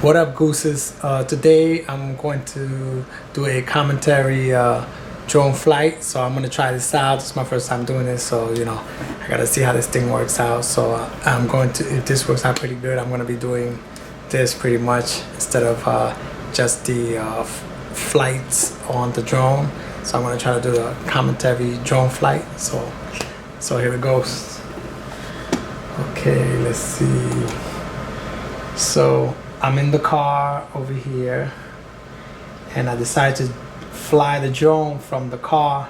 What up, gooses? Today I'm going to do a commentary drone flight. So I'm gonna try this out. This is my first time doing this, so I gotta see how this thing works out. So I'm going to, if this works out pretty good, I'm gonna be doing this pretty much instead of just the flights on the drone. So I'm gonna try to do a commentary drone flight. So here it goes. Okay, let's see. So I'm in the car over here, and I decided to fly the drone from the car.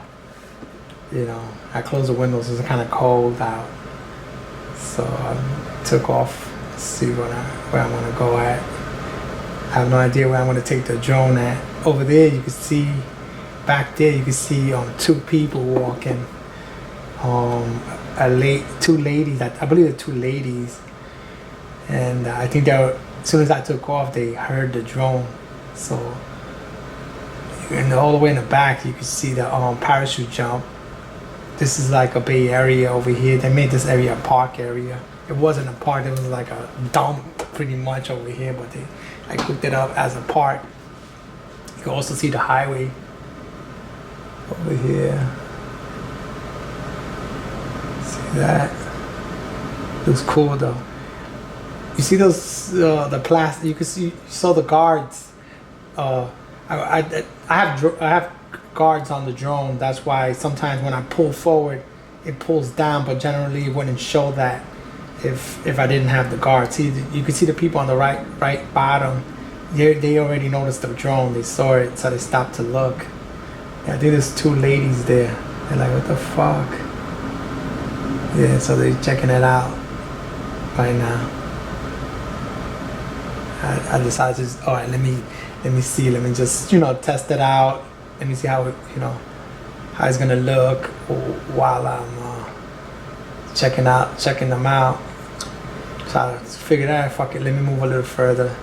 I closed the windows, it's kind of cold out. So I took off, see where I want to go at. I have no idea where I'm going to take the drone at. Over there, you can see, back there, you can see two people walking. Two ladies, I believe they're two ladies. And I think they were, as soon as I took off, they heard the drone. So, and all the way in the back, you can see the parachute jump. This is like a Bay Area over here. They made this area a park area. It wasn't a park, it was like a dump pretty much over here, but they hooked it up as a park. You can also see the highway over here. See that? Looks cool though. You see those the plastic? You can see, you saw the guards. I have guards on the drone. That's why sometimes when I pull forward, it pulls down. But generally, it wouldn't show that if I didn't have the guards. See, you can see the people on the right bottom. They already noticed the drone. They saw it, so they stopped to look. Yeah, I think there's two ladies there. They're like, what the fuck? Yeah, so they're checking it out right now. I decided to, all right, let me see, let me just, test it out. Let me see how it, how it's gonna look while I'm checking them out. So I figured out, fuck it, let me move a little further.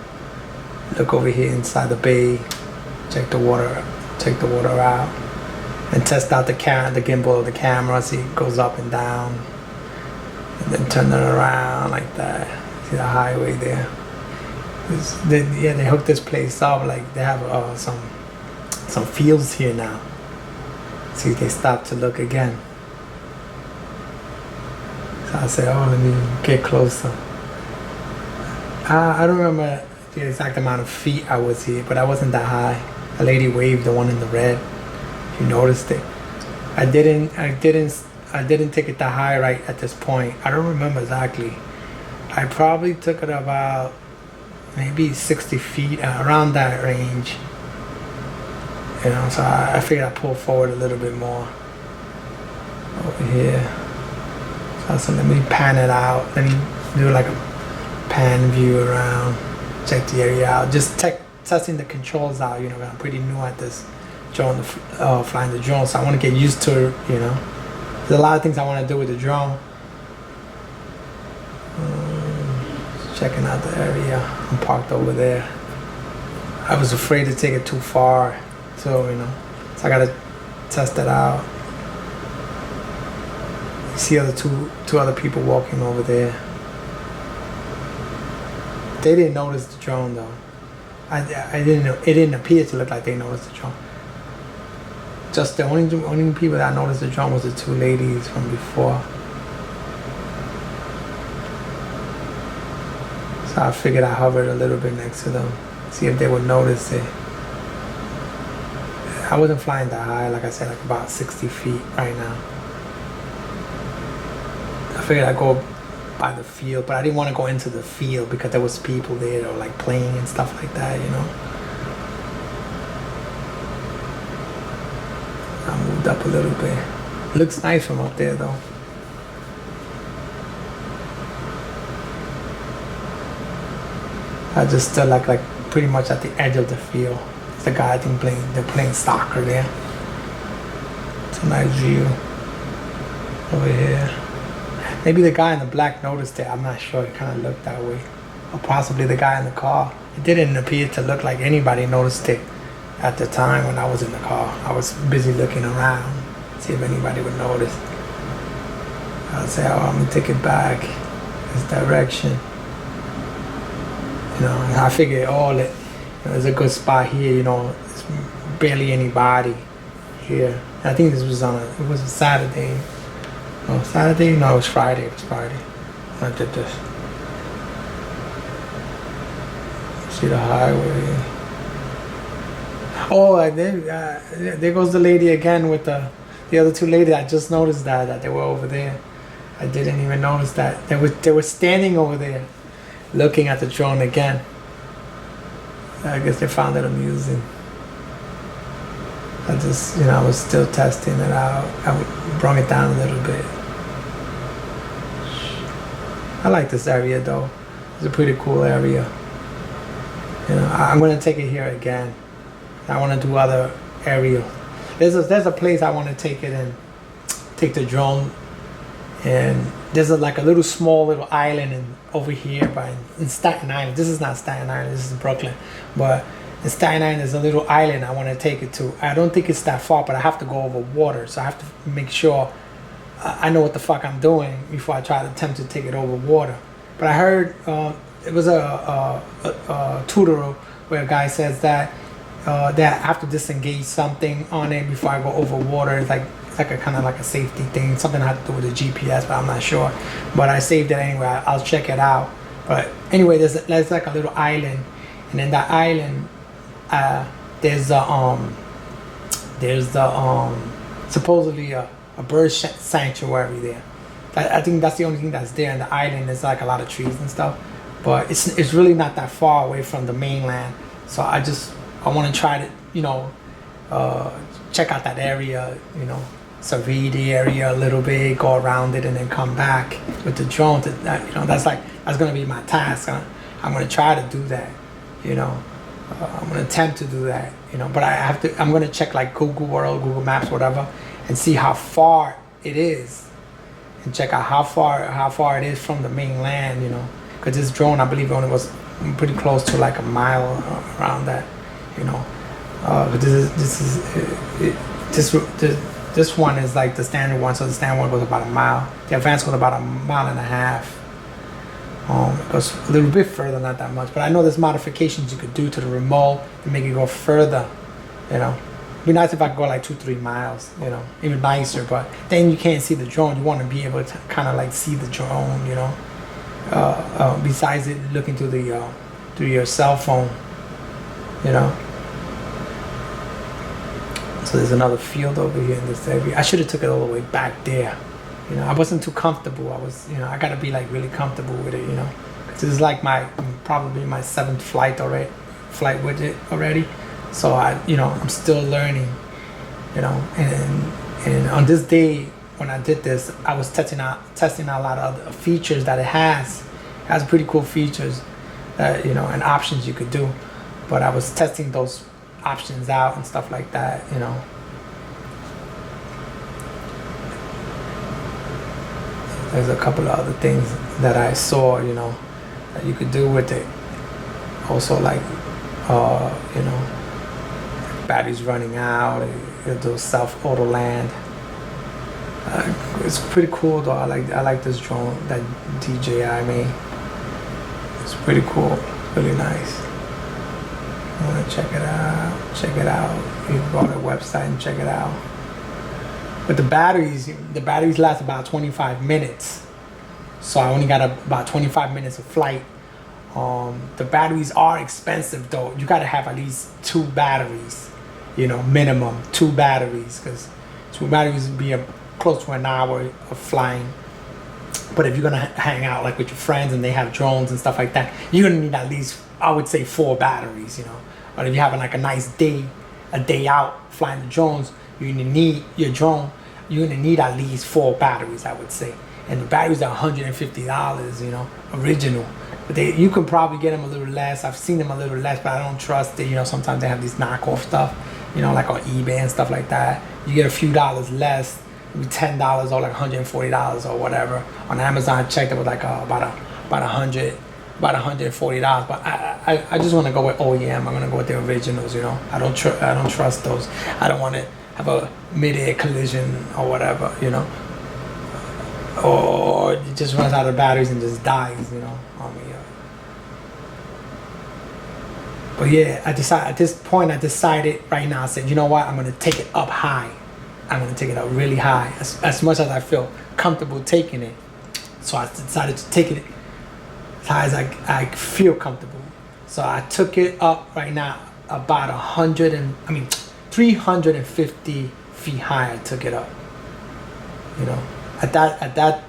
Look over here inside the bay, check the water out, and test out the gimbal of the camera, see it goes up and down, and then turn it around like that. See the highway there. They hooked this place up, like they have some fields here now. See, they stopped to look again. So I said, oh, let me get closer. I don't remember the exact amount of feet I was here, but I wasn't that high. A lady waved, the one in the red. You noticed it. I didn't take it that high right at this point. I don't remember exactly. I probably took it about maybe 60 feet, around that range. So I figured I'd pull forward a little bit more over here. So I said, let me pan it out. Let me do like a pan view around, check the area out. Just testing the controls out, I'm pretty new at this drone, flying the drone, so I want to get used to it, There's a lot of things I want to do with the drone. Checking out the area. I'm parked over there. I was afraid to take it too far, so I gotta test it out. You see two other people walking over there. They didn't notice the drone though. I didn't know. It didn't appear to look like they noticed the drone. Just the only people that noticed the drone was the two ladies from before. So I figured I hovered a little bit next to them, see if they would notice it. I wasn't flying that high, like I said, like about 60 feet right now. I figured I'd go by the field, but I didn't want to go into the field because there was people there that were like playing and stuff like that, I moved up a little bit. It looks nice from up there though. I just stood like pretty much at the edge of the field. It's the guy I think they're playing soccer there. It's a nice view over here. Maybe the guy in the black noticed it. I'm not sure. It kind of looked that way. Or possibly the guy in the car. It didn't appear to look like anybody noticed it at the time when I was in the car. I was busy looking around, see if anybody would notice. I'll say, oh, I'm gonna take it back this direction. You know, and I figured, oh, there's a good spot here. You know, there's barely anybody here. And I think this was it was a Saturday. Oh, Saturday? No, it was Friday. It was Friday. I did this. See the highway. Oh, there goes the lady again with the other two ladies. I just noticed that they were over there. I didn't even notice that they were standing over there, looking at the drone again. I guess they found it amusing. I just, I was still testing it out. I brought it down a little bit. I like this area though. It's a pretty cool area. I'm gonna take it here again. I want to do other areas. There's a place I want to take it and take the drone. And there's like a little small little island over here in Staten Island. This is not Staten Island, this is Brooklyn. But in Staten Island there's a little island I want to take it to. I don't think it's that far, but I have to go over water. So I have to make sure I know what the fuck I'm doing before I try to attempt to take it over water. But I heard it was a tutorial where a guy says that I have to disengage something on it before I go over water. It's like a kind of like a safety thing, something I have to do with the GPS, but I'm not sure. But I saved it anyway. I'll check it out. But anyway, there's like a little island, and in that island, there's supposedly a bird sanctuary there. I think that's the only thing that's there in the island. There's like a lot of trees and stuff, but it's really not that far away from the mainland. So I want to try to check out that area, survey the area a little bit, go around it, and then come back with the drone. That's gonna be my task. I'm gonna try to do that. I'm gonna attempt to do that. But I'm gonna check like Google World, Google Maps, whatever, and see how far it is, and check out how far it is from the mainland. Because this drone, I believe, only was pretty close to like a mile around that. But this one is like the standard one. So the standard one goes about a mile. The advanced goes about a mile and a half. It goes a little bit further, not that much. But I know there's modifications you could do to the remote to make it go further. It'd be nice if I could go like 2-3 miles. Even nicer. But then you can't see the drone. You want to be able to kind of like see the drone. Besides it looking through your cell phone. So there's another field over here in this area. I should have took it all the way back there. I wasn't too comfortable. I gotta be like really comfortable with it. Cause this is like probably my 7th flight with it already. So I'm still learning. And on this day when I did this, I was testing out a lot of other features that it has. It has pretty cool features that and options you could do. But I was testing those options out and stuff like that. There's a couple of other things that I saw, that you could do with it. Also, like, batteries running out, it'll do self-auto land. It's pretty cool though. I like this drone that DJI made. It's pretty cool, really nice. I want to check it out. You can go to the website and check it out. But the batteries last about 25 minutes. So I only got about 25 minutes of flight. The batteries are expensive though. You got to have at least 2 batteries, minimum 2 batteries, because 2 batteries would be close to an hour of flying. But if you're gonna hang out like with your friends and they have drones and stuff like that, you're gonna need at least, I would say, 4 batteries, But if you're having like a nice day, a day out flying the drones, you're gonna need your drone. You're gonna need at least 4 batteries, I would say. And the batteries are $150, original. But you can probably get them a little less. I've seen them a little less, but I don't trust it. Sometimes they have these knockoff stuff, like on eBay and stuff like that. You get a few dollars less. Maybe $10 or like $140 or whatever. On Amazon, I checked it was like about $140. But I just want to go with OEM. I'm gonna go with the originals. I don't trust those. I don't want to have a mid-air collision or whatever. Or it just runs out of batteries and just dies. On me. But yeah, at this point I decided right now, I said, you know what, I'm gonna take it up high. I'm gonna take it up really high, as much as I feel comfortable taking it. So I decided to take it as high as I feel comfortable. So I took it up right now about 350 feet high. I took it up. You know, at that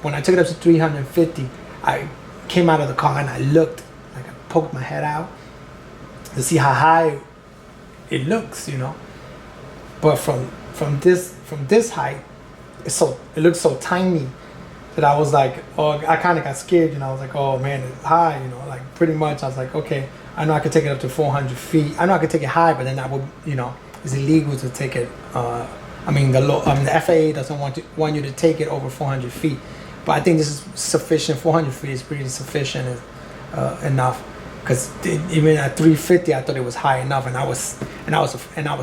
when I took it up to 350, I came out of the car and I looked, like I poked my head out to see how high it looks, you know. But from this height, it looks so tiny that I was like, oh, I kind of got scared, you know. I was like, oh man, it's high, you know. Like pretty much, I was like, okay, I know I could take it up to 400 feet. I know I could take it high, but then I would, you know, it's illegal to take it. The FAA doesn't want you to take it over 400 feet. But I think this is sufficient. 400 feet is pretty sufficient enough. Because even at 350, I thought it was high enough, and I was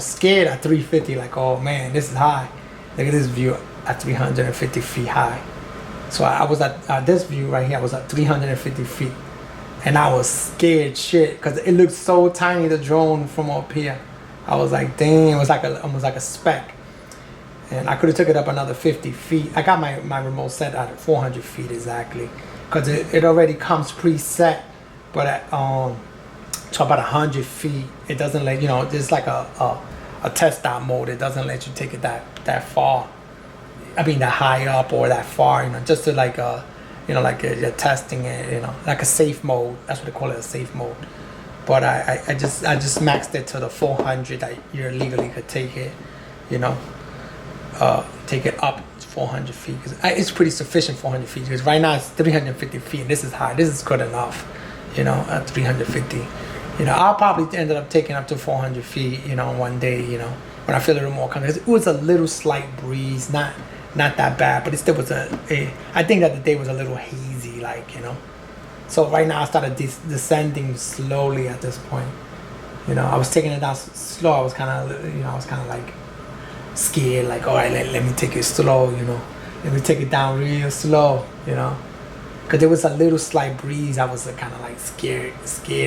scared at 350. Like, oh man, this is high. Look at this view at 350 feet high. So I was at this view right here. I was at 350 feet, and I was scared shit because it looked so tiny, the drone from up here. I was like, dang, it was like almost like a speck. And I could have took it up another 50 feet. I got my remote set at 400 feet exactly, because it already comes preset. But at to about 100 feet, it doesn't let, you know, there's like a test out mode. It doesn't let you take it that far. I mean, that high up or that far, you know, just to like you know, like you're testing it, you know, like a safe mode. That's what they call it, a safe mode. But I just maxed it to the 400 that you legally could take it, you know, take it up 400 feet. It's pretty sufficient 400 feet, because right now it's 350 feet and this is high. This is good enough, you know, at 350. You know, I'll probably end up taking up to 400 feet, you know, one day, you know, when I feel a little more comfortable. It was a little slight breeze, not that bad, but it still was I think that the day was a little hazy, like, you know. So right now I started descending slowly at this point. You know, I was taking it down slow. I was kind of like scared, like, all right, let me take it slow, you know. Let me take it down real slow, you know. Because there was a little slight breeze. I was kind of like scared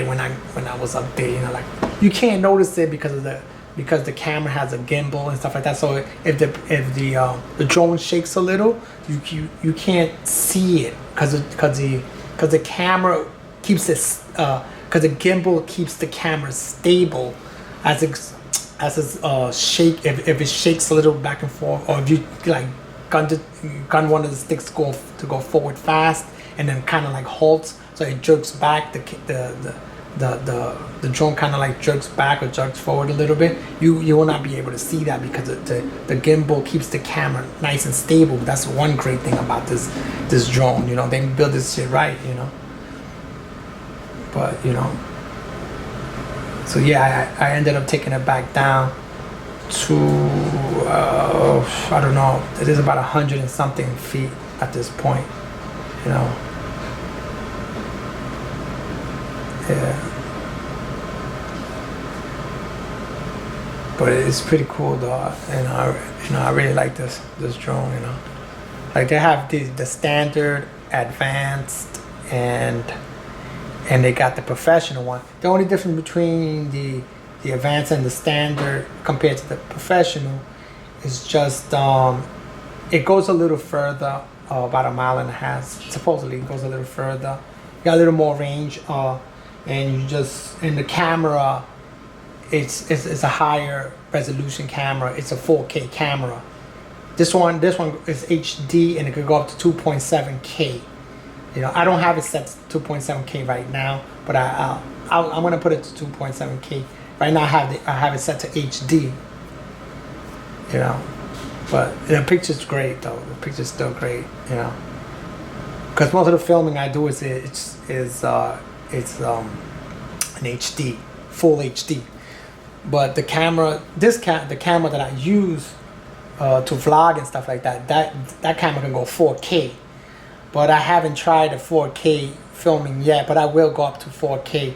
when I was up there, you know. Like, you can't notice it because the camera has a gimbal and stuff like that. So if the drone shakes a little, you can't see it because the camera keeps it because the gimbal keeps the camera stable as it shake. If it shakes a little back and forth, or if you like gun one of the sticks to go forward fast and then kind of like halts, so it jerks back, the drone kind of like jerks back or jerks forward a little bit. You will not be able to see that because the gimbal keeps the camera nice and stable. That's one great thing about this drone. You know, they build this shit right, you know. But, you know, so yeah, I ended up taking it back down to I don't know, it is about 100 and something feet at this point, you know. Yeah. But it's pretty cool though, and I really like this drone, you know. Like, they have the standard, advanced, and they got the professional one. The only difference between the advanced and the standard compared to the professional is just it goes a little further, about 1.5 miles. Supposedly it goes a little further. You got a little more range, and the camera, it's a higher resolution camera. It's a 4K camera. This one is HD, and it could go up to 2.7K. You know, I don't have it set to 2.7K right now, but I'm gonna put it to 2.7K. Right now I have it set to HD. You know, but the picture's great though. The picture's still great, you know. Because most of the filming I do is an HD, full HD. But the camera, the camera that I use to vlog and stuff like that camera can go 4K. But I haven't tried a 4K filming yet, but I will go up to 4K.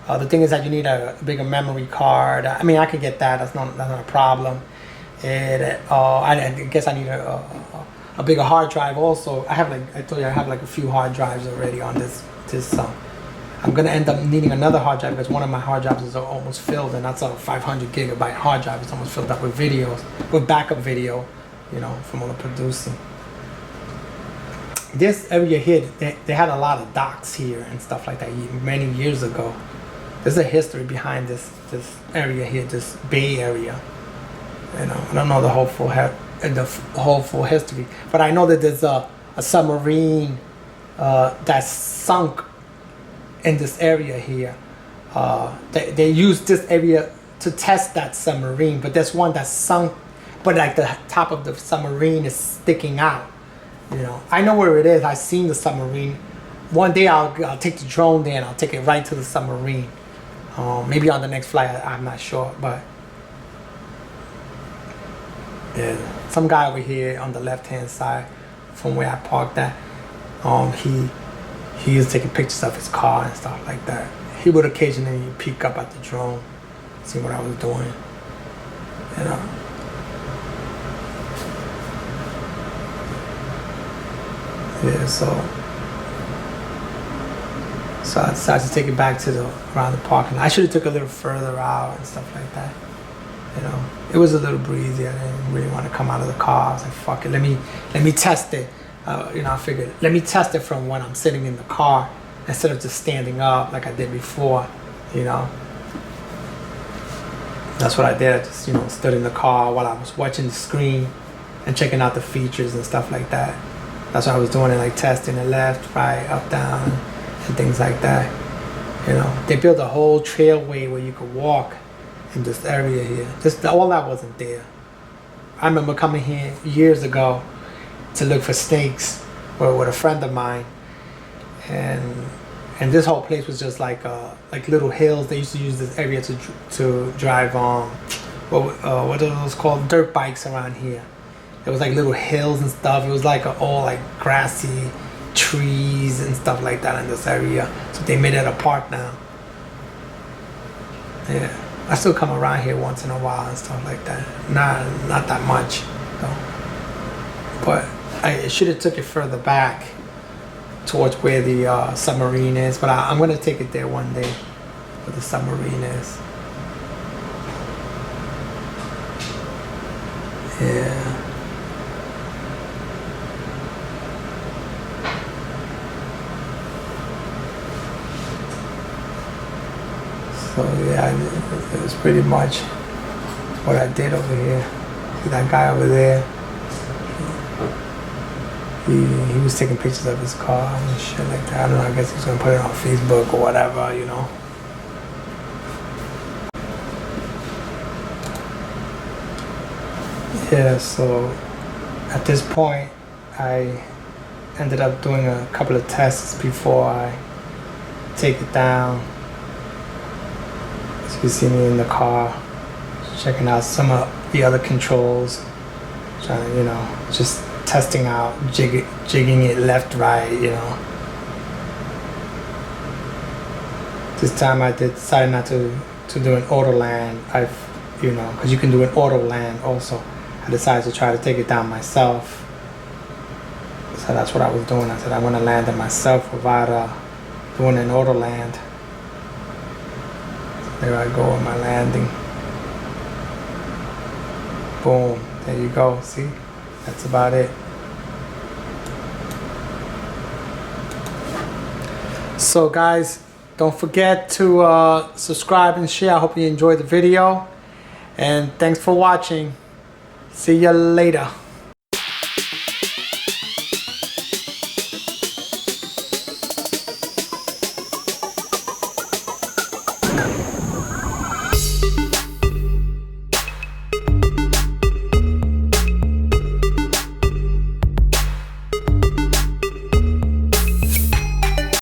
The thing is that you need a bigger memory card. I mean, I could get that. That's not a problem. And I guess I need a bigger hard drive also. I told you I have like a few hard drives already on this I'm gonna end up needing another hard drive because one of my hard drives is almost filled, and that's a 500 gigabyte hard drive. It's almost filled up with videos, with backup video, you know, from all the producing. This area here, they had a lot of docks here and stuff like that many years ago. There's a history behind this area here, this bay area. You know, I don't know the whole full history, but I know that there's a submarine that's sunk in this area here. They used this area to test that submarine, but there's one that's sunk, but like the top of the submarine is sticking out. You know, I know where it is. I've seen the submarine. One day I'll take the drone there and I'll take it right to the submarine. Maybe on the next flight, I'm not sure, but yeah, some guy over here on the left-hand side from where I parked at, he is taking pictures of his car and stuff like that. He would occasionally peek up at the drone, see what I was doing, you know. Yeah, so I decided to take it back to around the parking lot. I should have took a little further out and stuff like that. You know, it was a little breezy. I didn't really want to come out of the car. I was like, fuck it, let me test it. You know, I figured, let me test it from when I'm sitting in the car instead of just standing up like I did before, you know. That's what I did. I just, you know, stood in the car while I was watching the screen and checking out the features and stuff like that. That's what I was doing, it, like testing it left, right, up, down, and things like that. You know, they built a whole trailway where you could walk in this area here. Just all that wasn't there. I remember coming here years ago to look for snakes with a friend of mine, and this whole place was just like little hills. They used to use this area to drive on what are those called, dirt bikes around here. There was like little hills and stuff. It was like all like grassy trees and stuff like that in this area. So they made it a park now. Yeah, I still come around here once in a while and stuff like that. Not that much, though. But I should have took it further back towards where the submarine is. But I'm gonna take it there one day, where the submarine is. Yeah. So yeah, it was pretty much what I did over here. See that guy over there? He was taking pictures of his car and shit like that. I don't know, I guess he was gonna put it on Facebook or whatever, you know. Yeah, so at this point, I ended up doing a couple of tests before I take it down. You see me in the car, checking out some of the other controls, trying to, you know, just testing out, jigging it left, right, you know. This time I decided not to do an auto land. You know, because you can do an auto land also. I decided to try to take it down myself. So that's what I was doing. I said I want to land it myself without doing an auto land. There I go on my landing. Boom, there you go, see? That's about it. So guys, don't forget to subscribe and share. I hope you enjoyed the video. And thanks for watching. See ya later.